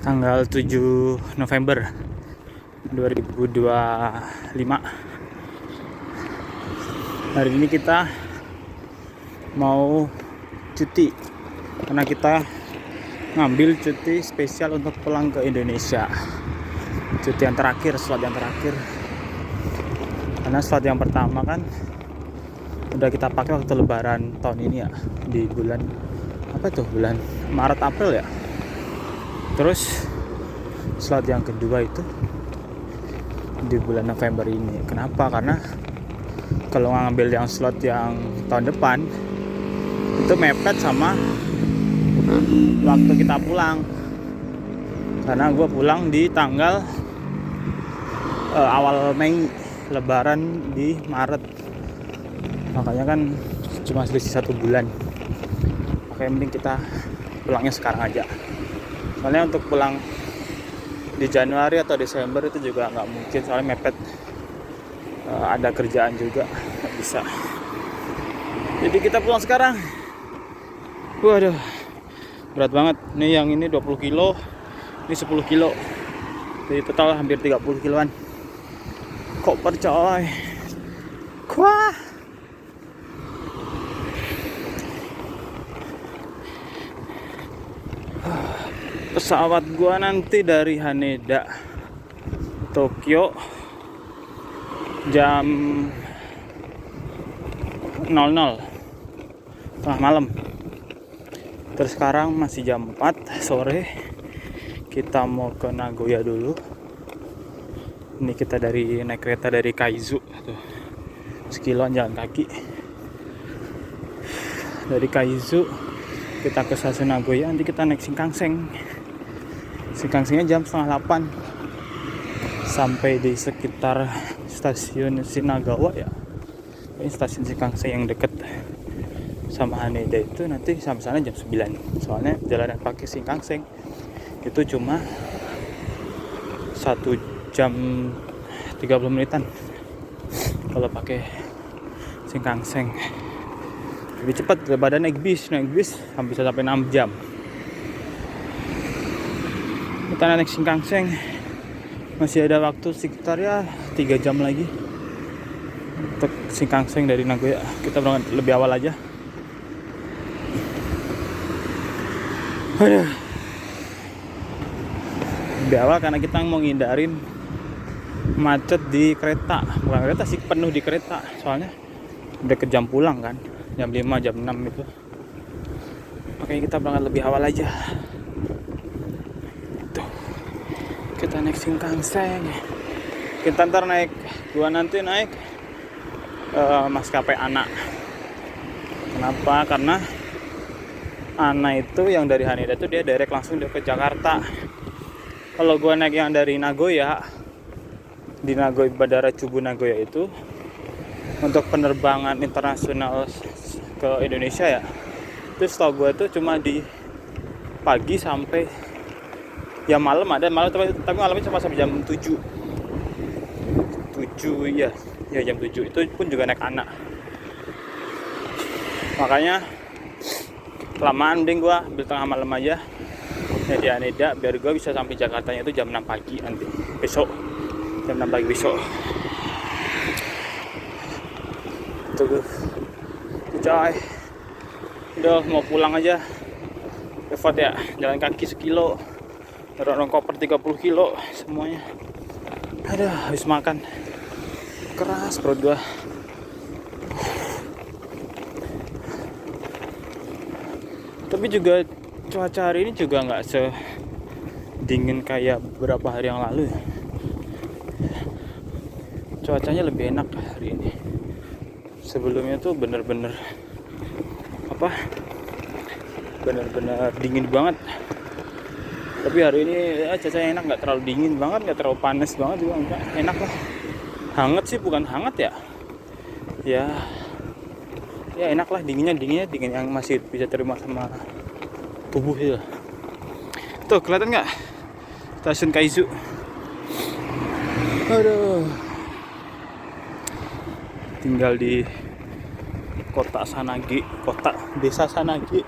tanggal 7 November 2025. Hari ini kita mau cuti karena kita ngambil cuti spesial untuk pulang ke Indonesia. Cuti yang terakhir, slot yang terakhir. Karena slot yang pertama kan udah kita pakai waktu lebaran tahun ini ya, di bulan bulan Maret April ya. Terus slot yang kedua itu di bulan November ini. Kenapa? Karena kalau ngambil yang slot yang tahun depan itu mepet sama waktu kita pulang. Karena gue pulang di tanggal awal Mei, lebaran di Maret. Makanya kan cuma selisih 1 bulan. Makanya mending kita pulangnya sekarang aja. Soalnya untuk pulang di Januari atau Desember itu juga nggak mungkin, soalnya mepet. Ada kerjaan juga, nggak bisa. Jadi kita pulang sekarang. Waduh, berat banget. Nih yang ini 20 kilo, ini 10 kilo. Jadi total hampir 30 kiloan. Koper coy. Wah. Pesawat gua nanti dari Haneda Tokyo jam 00 tengah malam. Terus sekarang masih jam 4 sore. Kita mau ke Nagoya dulu. Ini kita naik kereta dari Kaizu tuh. Sekiloan jalan kaki. Dari Kaizu kita ke stasiun Nagoya, nanti kita naik Shinkansen. Shinkansennya jam 7:30 sampai di sekitar stasiun Shinagawa ya. Ini stasiun Shinkansen yang deket sama Haneda itu, nanti sampai sana jam 9. Soalnya jalanan pakai Shinkansen itu cuma 1 jam 30 menitan kalau pakai Shinkansen. Lebih cepat daripada naik bis bisa sampai 6 jam. Kita naik Shinkansen masih ada waktu sekitar ya 3 jam lagi untuk Shinkansen dari Nagoya. Kita berangkat lebih awal aja. Aduh. Lebih awal karena kita mau ngindarin macet di kereta. Bukan kereta sih, penuh di kereta. Soalnya udah ke jam pulang kan, jam 5, jam 6 itu. Makanya kita berangkat lebih awal aja. Tuh. Kita naik Shinkansen. Kita ntar nanti naik maskapai ANA. Kenapa? Karena ANA itu yang dari Haneda itu dia direct langsung ke Jakarta. Kalau gua naik yang dari Nagoya, di Nagoya, Bandara Chubu Nagoya itu untuk penerbangan internasional ke Indonesia ya, itu setahu gue itu cuma di pagi sampai ya malam ada, tapi malamnya cuma sampai jam 7 ya jam 7. Itu pun juga naik anak. Makanya kelamaan mending gue ambil tengah malam aja ya di Haneda, biar gue bisa sampai Jakartanya itu jam 6 pagi nanti besok. Jam 6 pagi besok. Tuh coy, udah mau pulang aja. Repot ya, jalan kaki 1 kilo, dorong koper 30 kilo semuanya. Aduh, habis makan keras perut gua. Tapi juga cuaca hari ini juga nggak sedingin kayak beberapa hari yang lalu ya. Cuacanya lebih enak hari ini. Sebelumnya tuh bener-bener dingin banget. Tapi hari ini ya, cuacanya enak, nggak terlalu dingin banget, nggak terlalu panas banget juga, enggak, enak lah. Hangat sih, bukan hangat ya. Ya enak lah, dingin yang masih bisa terima sama tubuh ya. Tuh kelihatan nggak stasiun Kaizu? Aduh, tinggal di desa Sanagi.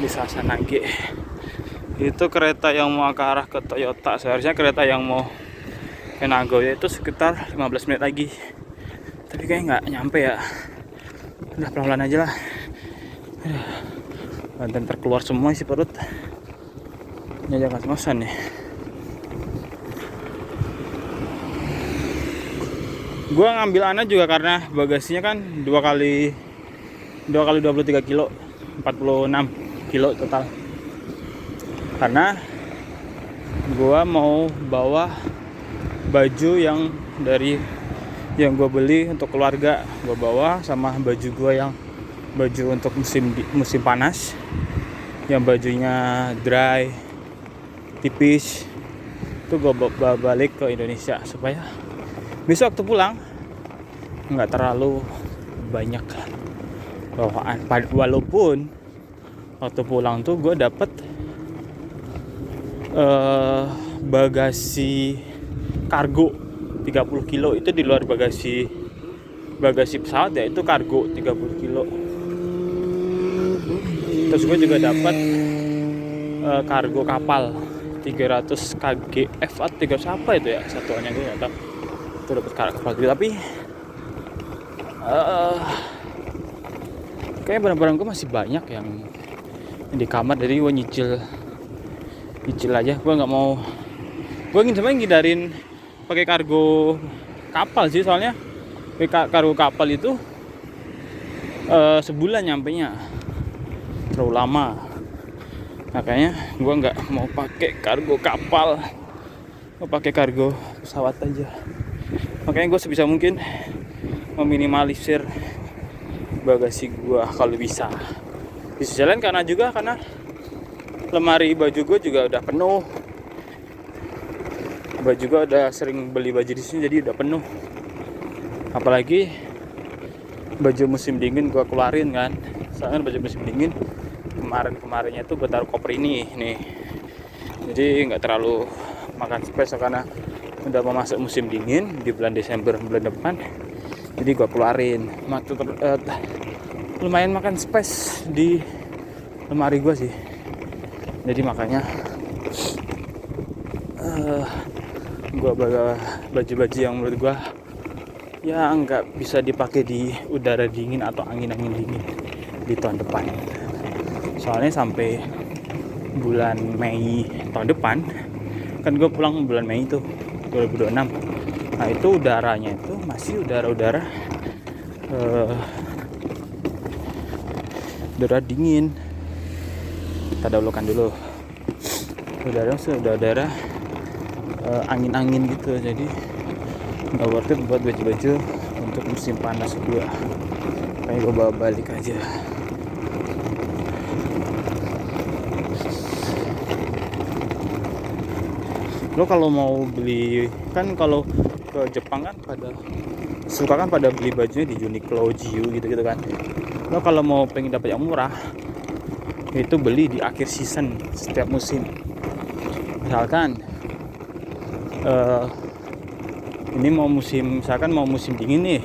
di Sasanage. Itu kereta yang mau ke arah ke Toyota. Seharusnya kereta yang mau ke Nagoya itu sekitar 15 menit lagi, tapi kayaknya nggak nyampe ya. Udah pelan-pelan aja lah. Dan terkeluar semua isi perut. Ini aja ngos-ngosan nih. Gua ngambil Ana juga karena bagasinya kan 2 kali 23 kilo, 46 kilo total. Karena gua mau bawa baju yang gua beli untuk keluarga, gua bawa sama baju gua yang baju untuk musim panas, yang bajunya dry tipis, itu gua bawa balik ke Indonesia supaya besok waktu pulang nggak terlalu banyak bawaan. Walaupun waktu pulang tuh gue dapet bagasi kargo 30 kilo. Itu di luar bagasi pesawat ya, itu kargo 30 kilo. Terus gue juga dapat kargo kapal 300 kgf atau 300 apa itu ya satuannya, gue nggak tahu. Itu dapat kapal gitu. Tapi kayak barang-barang gue masih banyak yang di kamar, jadi gue nyicil aja. Gue nggak mau, gue ingin sebenarnya ngindarin pakai kargo kapal sih, soalnya kargo kapal itu sebulan nyampenya, terlalu lama. Makanya gue nggak mau pakai kargo kapal, mau pakai kargo pesawat aja. Makanya gue sebisa mungkin meminimalisir bagasi gue kalau bisa. Di sisi lain karena lemari baju gue juga udah penuh. Baju gue udah sering beli baju di sini, jadi udah penuh. Apalagi baju musim dingin gue keluarin kan. Soalnya baju musim dingin kemarinnya tuh gue taruh koper ini nih. Jadi nggak terlalu makan space karena udah mau masuk musim dingin di bulan Desember bulan depan. Jadi gue keluarin. Lumayan makan space di lemari gue sih. Jadi makanya gue bawa baju-baju yang menurut gue ya nggak bisa dipakai di udara dingin atau angin-angin dingin di tahun depan. Soalnya sampai bulan Mei tahun depan kan gue pulang bulan Mei itu 2026. Nah itu udaranya itu masih udara dingin. Kita dahulukan dulu. Udara angin-angin gitu, jadi nggak worth it buat baju-baju untuk musim panas gue. Kayak gue bawa balik aja. Lo kalau mau beli kan, kalau ke Jepang kan pada beli bajunya di Uniqlo, GU gitu kan. Lo kalau mau pengen dapat yang murah itu beli di akhir season setiap musim. Misalkan ini mau musim dingin nih.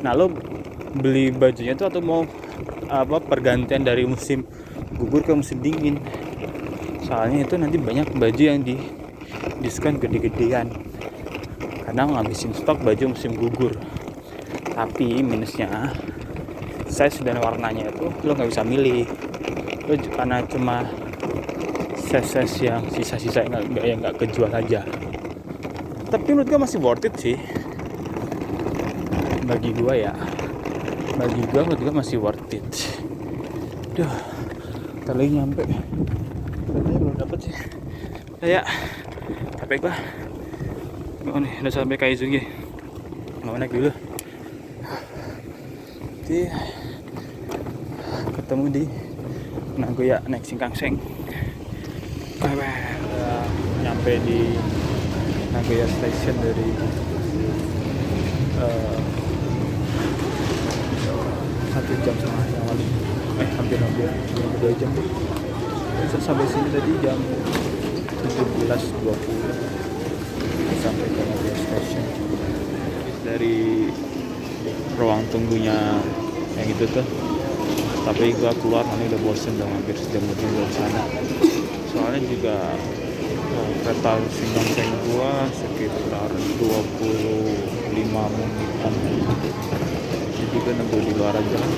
Nah lo beli bajunya tuh atau mau pergantian dari musim gugur ke musim dingin. Soalnya itu nanti banyak baju yang di diskon gede-gedean karena ngabisin stok baju musim gugur. Tapi minusnya size dan warnanya itu lo nggak bisa milih. Lo karena cuma size yang sisa-sisa yang nggak kejual aja. Tapi menurut gue masih worth it sih. Bagi gue menurut gue masih worth it. Duh, ntar lagi nyampe. Katanya belum dapet sih. Kayak capek gue. Oh nih, udah sampai Kaizungi. Mau naik dulu. Jadi ketemu di Nagoya naik Shinkansen. Udah nyampe di Nagoya Station dari 1 jam setengah yang lalu. Hampir 2 jam. Bisa sampai sini tadi jam 17.20 sampai ke Nagoya Station. Dari ruang tunggunya yang itu tuh Tapi gua keluar nanti udah bosen, udah hampir sejam lebih dari sana. Soalnya juga kereta Singgangseng gua sekitar 25 menitan. Jadi gua nunggu di luar aja lah.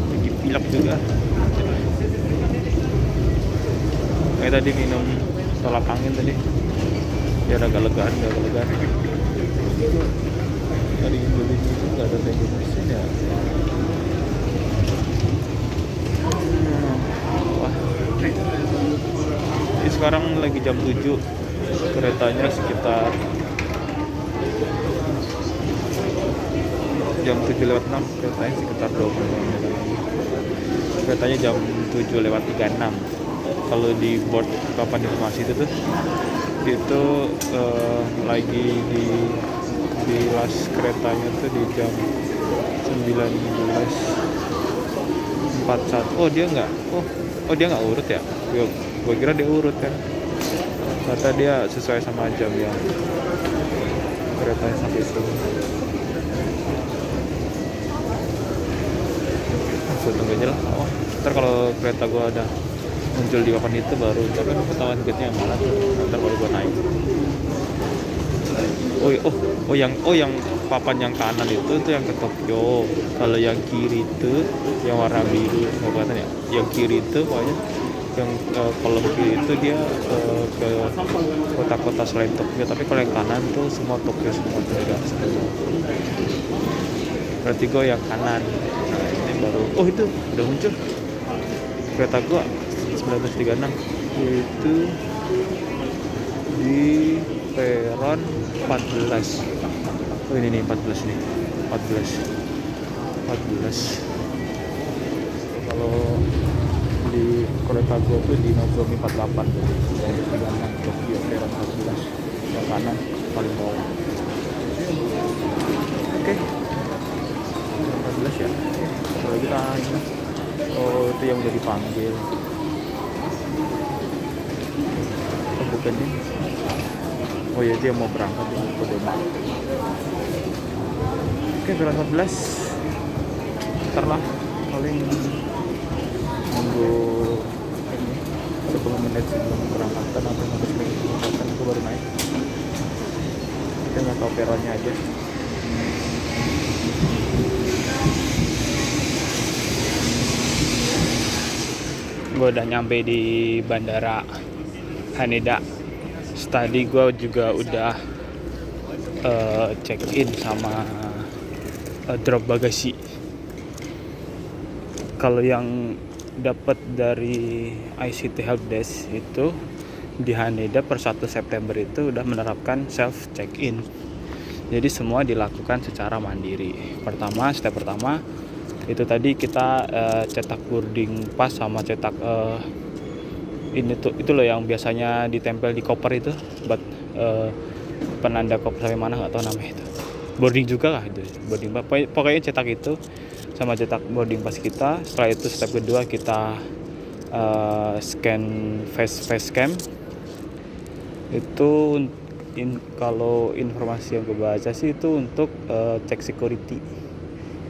Lagi pilek juga. Kayak tadi minum tolak angin tadi. Ya agak legaan. Dari Indonesia itu nggak ada vending mesin ya. Wah. Ini sekarang lagi jam 7. Keretanya sekitar jam 7:06, keretanya sekitar 20 menit lagi. Keretanya jam 7:36. Kalau di board papan informasi itu lagi di last keretanya tuh di jam 19:41. Oh dia nggak urut ya? Gua kira dia urut kan. Ternyata dia sesuai sama jam yang keretanya sampai sini. Gue tunggu aja lah. Ntar kalau kereta gue ada muncul di papan itu baru, tapi ketahuan gate-nya yang mana tuh. Ntar baru gue naik. Yang papan yang kanan itu yang ke Tokyo. Kalau yang kiri itu yang warna biru, nggak kelihatan ya? Yang kiri itu pokoknya yang kolom kiri itu dia ke kota-kota selain Tokyo. Tapi kalau yang kanan tuh semua Tokyo semua semua. Berarti gue yang kanan. Nah ini baru. Oh itu udah muncul kereta gue 1936 itu di peron 14. Oh ini nih 14 nih 14. Kalau di kereta gue tuh di Nozomi 48 tuh 1936 Tokyo peron 14 yang kanan paling bawah. Oke. 14 ya. Kalau kita ini, itu yang udah dipanggil. Oh bukan ini. Oh ya dia mau berangkat di Kodama. Oke peron 14. Ntar lah paling nunggu ini 10 menit sebelum keberangkatan atau nunggu 10 menit keberangkatan itu baru naik. Kita nggak tahu peronnya aja. Gue udah nyampe di bandara Haneda. Tadi gue juga udah check in sama drop bagasi. Kalau yang dapat dari ICT Helpdesk itu di Haneda per 1 September itu udah menerapkan self check in. Jadi semua dilakukan secara mandiri. Step pertama itu tadi kita cetak boarding pass sama cetak itu loh yang biasanya ditempel di koper itu buat penanda koper sampai mana nggak tahu namanya itu. Boarding juga lah itu boarding pass. Pokoknya cetak itu sama cetak boarding pass kita. Setelah itu step kedua kita scan face cam. Itu kalau informasi yang gue baca sih itu untuk cek security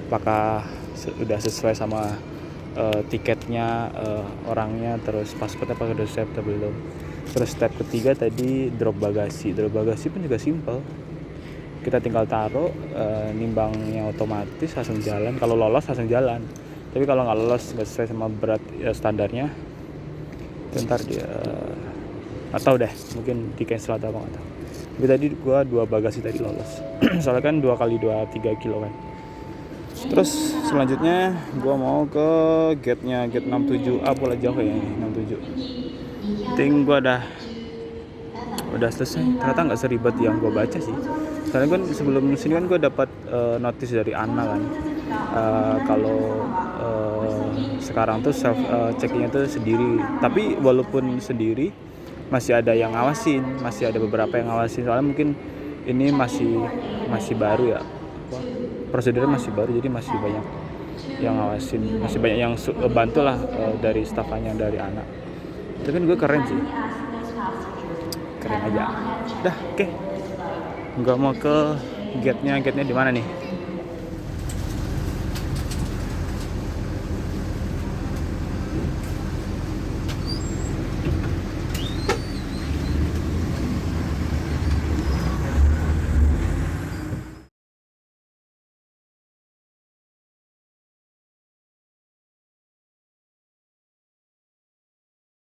apakah sudah sesuai sama tiketnya, orangnya, terus paspornya apakah sudah siap atau belum. Terus step ketiga tadi drop bagasi pun juga simple, kita tinggal taruh, nimbangnya otomatis langsung jalan. Kalau lolos langsung jalan, tapi kalau nggak lolos nggak sesuai sama berat standarnya ntar dia nggak tahu deh, mungkin di cancel atau apa nggak tahu. Tapi tadi gua 2 bagasi tadi lolos soalnya kan 2 kali 2 3 kilo kan. Terus selanjutnya gua mau ke gate 67A pula jauh kayaknya 67. Ting gua udah selesai. Ternyata nggak seribet yang gua baca sih. Soalnya kan sebelum sini kan gua dapat notis dari Ana kan. Kalau sekarang tuh self checkingnya tuh sendiri. Tapi walaupun sendiri masih ada yang ngawasin, masih ada beberapa yang ngawasin. Soalnya mungkin ini masih baru ya. Prosedurnya masih baru, jadi masih banyak yang ngawasin, masih banyak yang bantu lah dari stafannya, dari anak. Itu kan gue keren sih, keren aja. Dah, oke. Nggak mau ke gate-nya di mana nih?